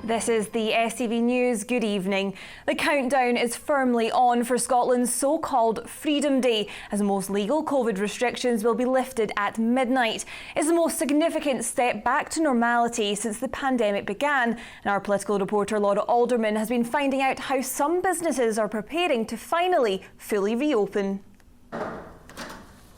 This is the STV News. Good evening. The countdown is firmly on for Scotland's so-called Freedom Day, as most legal COVID restrictions will be lifted at midnight. It's the most significant step back to normality since the pandemic began. And our political reporter Laura Alderman has been finding out how some businesses are preparing to finally fully reopen.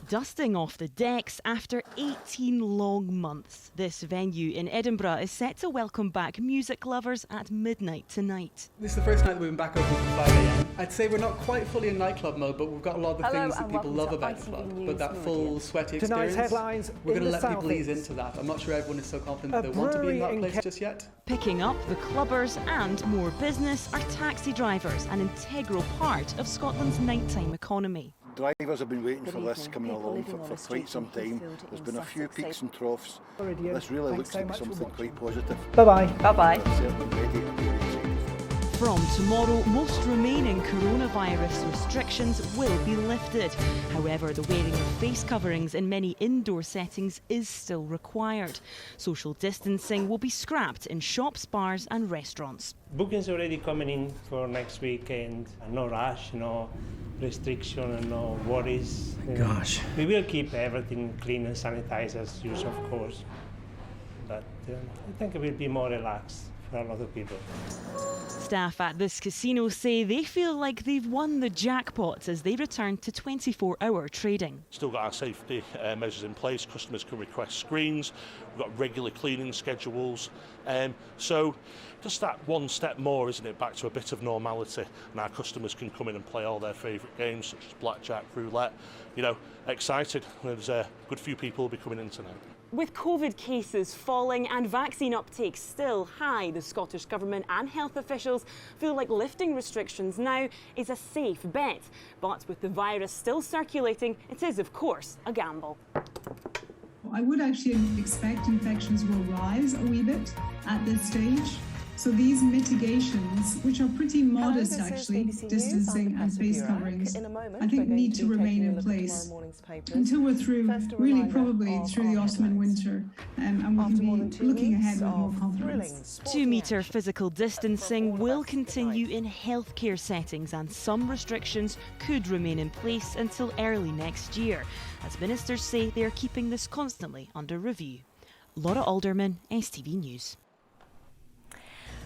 Dusting off the decks after 18 long months, this venue in Edinburgh is set to welcome back music lovers at midnight tonight. This is the first night that we've been back open for 5 a.m. I'd say we're not quite fully in nightclub mode, but we've got a lot of the things that people love about the club. But that full sweaty experience, headlines we're going to let people ease into that. I'm not sure everyone is so confident that they want to be in that place just yet. Picking up the clubbers and more business are taxi drivers, an integral part of Scotland's nighttime economy. Drivers have been waiting for this coming along for quite some time. There's been a few peaks and troughs. This really looks to be something quite positive. Bye-bye. Bye-bye. From tomorrow, most remaining coronavirus restrictions will be lifted. However, the wearing of face coverings in many indoor settings is still required. Social distancing will be scrapped in shops, bars and restaurants. Bookings already coming in for next weekend. No rush, no restriction and no worries. Gosh. We will keep everything clean and sanitized as usual, of course. But I think it will be more relaxed for a lot of people. Staff at this casino say they feel like they've won the jackpot as they return to 24-hour trading. Still got our safety measures in place. Customers can request screens. We've got regular cleaning schedules. So just that one step more, isn't it, back to a bit of normality, and our customers can come in and play all their favourite games such as blackjack, roulette. You know, excited. There's a good few people will be coming in tonight. With COVID cases falling and vaccine uptake still high, the Scottish Government and health officials feel like lifting restrictions now is a safe bet. But with the virus still circulating, it is, of course, a gamble. I would actually expect infections will rise a wee bit at this stage. So these mitigations, which are pretty modest actually, distancing and face coverings, I think need to remain in place until we're through, really probably through the autumn and winter, and we can be looking ahead with more confidence. 2-metre physical distancing will continue in healthcare settings, and some restrictions could remain in place until early next year, as ministers say they are keeping this constantly under review. Laura Alderman, STV News.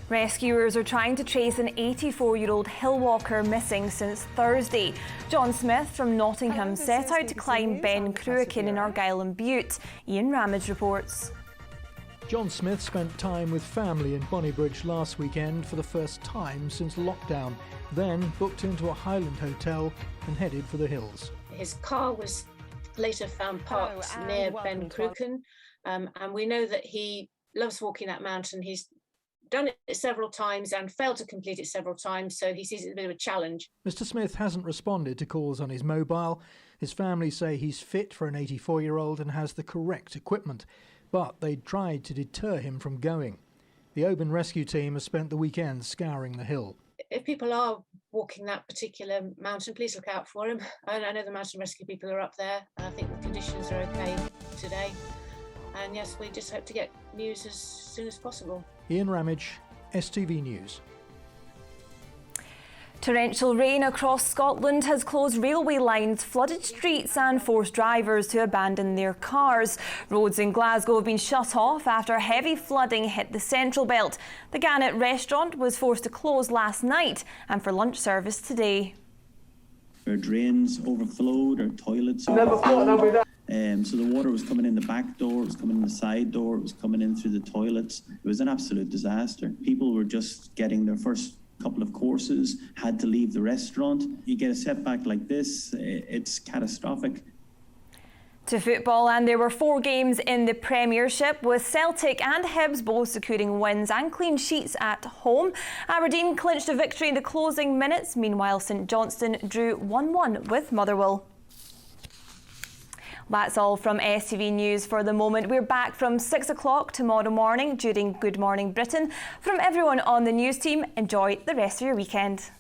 Rescuers are trying to trace an 84-year-old hill walker missing since Thursday. John Smith from Nottingham set out to climb Ben Cruachan in Argyll and Bute. Ian Ramage reports. John Smith spent time with family in Bonnybridge last weekend for the first time since lockdown, then booked into a Highland hotel and headed for the hills. His car was later found parked near Ben Cruachan, and we know that he loves walking that mountain. He's done it several times and failed to complete it several times, so he sees it as a bit of a challenge. Mr. Smith hasn't responded to calls on his mobile. His family say he's fit for an 84-year-old and has the correct equipment, but they tried to deter him from going. The Oban rescue team has spent the weekend scouring the hill. If people are walking that particular mountain, please look out for him. I know the mountain rescue people are up there. I think the conditions are okay today. And yes, we just hope to get news as soon as possible. Ian Ramage, STV News. Torrential rain across Scotland has closed railway lines, flooded streets and forced drivers to abandon their cars. Roads in Glasgow have been shut off after heavy flooding hit the central belt. The Gannet restaurant was forced to close last night and for lunch service today. Our drains overflowed, our toilets overflowed. So the water was coming in the back door, it was coming in the side door, it was coming in through the toilets. It was an absolute disaster. People were just getting their first couple of courses, had to leave the restaurant. You get a setback like this, it's catastrophic. To football, and there were 4 games in the Premiership, with Celtic and Hibs both securing wins and clean sheets at home. Aberdeen clinched a victory in the closing minutes. Meanwhile, St Johnstone drew 1-1 with Motherwell. That's all from STV News for the moment. We're back from 6 o'clock tomorrow morning during Good Morning Britain. From everyone on the news team, enjoy the rest of your weekend.